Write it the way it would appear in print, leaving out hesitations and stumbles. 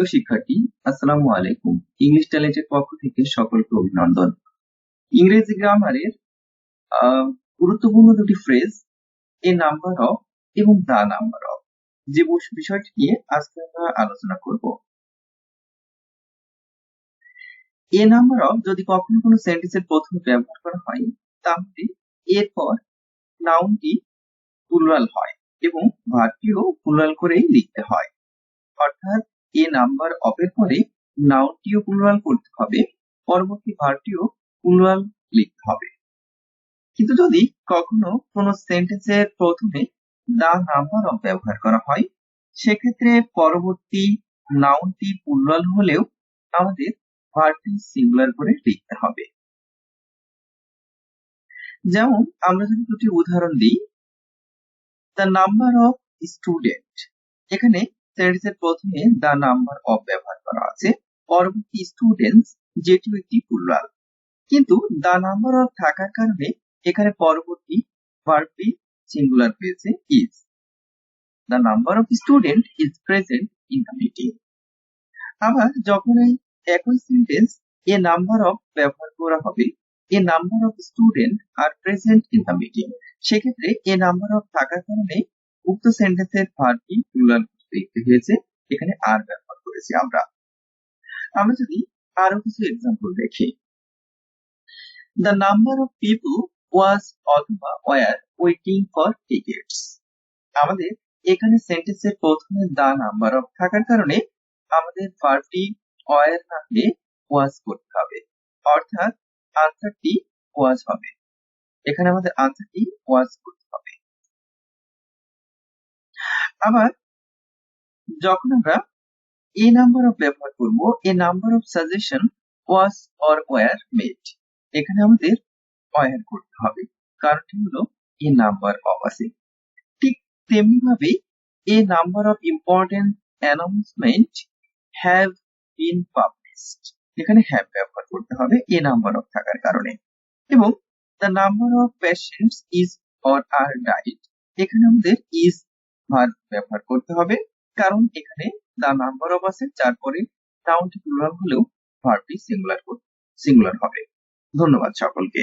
প্রিয় শিক্ষার্থী, আসসালামু আলাইকুম। ইংলিশ ট্যালেন্টের পক্ষ থেকে সকলকে অভিনন্দন। ইংরেজি গ্রামারের গুরুত্বপূর্ণ দুটি ফ্রেজ এ নাম্বার অফ এবং দা নাম্বার অফ যে বিষয়টি নিয়ে আজকে আমরা আলোচনা করব। এ নাম্বার অফ যদি কখনো কোনো সেন্টেন্সের প্রথমে ব্যবহার করা হয় তাহলে এরপর নাউনটি প্লুরাল হয় এবং ভার্বটিও প্লুরাল করেই লিখতে হয়। অর্থাৎ এ নাম্বার অফ এর পরে নাউনটিও প্লুরাল করতে হবে, পরবর্তী ভার্বটিও প্লুরাল লিখতে হবে। কিন্তু যদি কখনো কোনো সেন্টেন্সের প্রথমে দা নাম্বার অফ ব্যবহার করা হয় সেক্ষেত্রে পরবর্তী নাউনটি প্লুরাল হলেও আমাদের ভার্বটি সিঙ্গুলার করে লিখতে হবে। যেমন আমরা যদি দুটি উদাহরণ দিই, দ্য নাম্বার অফ স্টুডেন্ট, এখানে সেন্টেন্সের প্রথমে দা নাম্বার অফ ব্যবহার করা আছে, পরবর্তী স্টুডেন্টস যেটিও একটি প্লুরাল, কিন্তু দা নাম্বার অফ থাকার কারণে এখানে পরবর্তী ভার্বটি সিঙ্গুলার হয়েছে is. The number of student is present in the meeting. আবার যখন এই একই সেন্টেন্স এ নাম্বার অফ ব্যবহার করা হবে, a number of student are present in the meeting, সেক্ষেত্রে এ নাম্বার অফ থাকার কারণে উক্ত সেন্টেন্সের ভার্বটি প্লুরাল লিখতে হয়েছে, এখানে আর ব্যবহার করেছি আমরা। আমরা যদি আরো কিছু এক্সাম্পল দেখি, দ্য নাম্বার অফ পিপল ওয়াজ অথবা ওয়ার ওয়েটিং ফর টিকেটস। আমাদের এখানে সেন্টেন্সের প্রথমে দা নাম্বার অফ থাকার কারণে আমাদের ভার্বটি ওয়ার না হয়ে ওয়াজ করতে হবে, অর্থাৎ আনসারটি ওয়াজ হবে। এখানে আমাদের আনসারটি ওয়াজ করতে হবে। আবার যখন আমরা এ নাম্বার অফ ব্যবহার করব, a number of suggestion was or were made, এখানে আমাদের ওয়ার করতে হবে, কারণটি হলো এ নাম্বার অফ আছে। ঠিক তেমনি ভাবে a number of important announcement have been published, এখানে হ্যাভ ব্যবহার করতে হবে এ নাম্বার অফ থাকার কারণে। এবং the number of patients is or are died, এখানে আমাদের ইজ ভার্ব ব্যবহার করতে হবে, কারণ এখানে দ্য নাম্বার অফ আছে, যার পরে নাউনটি প্লুরাল হলেও ভার্বটি সিঙ্গুলার হবে। ধন্যবাদ সকলকে।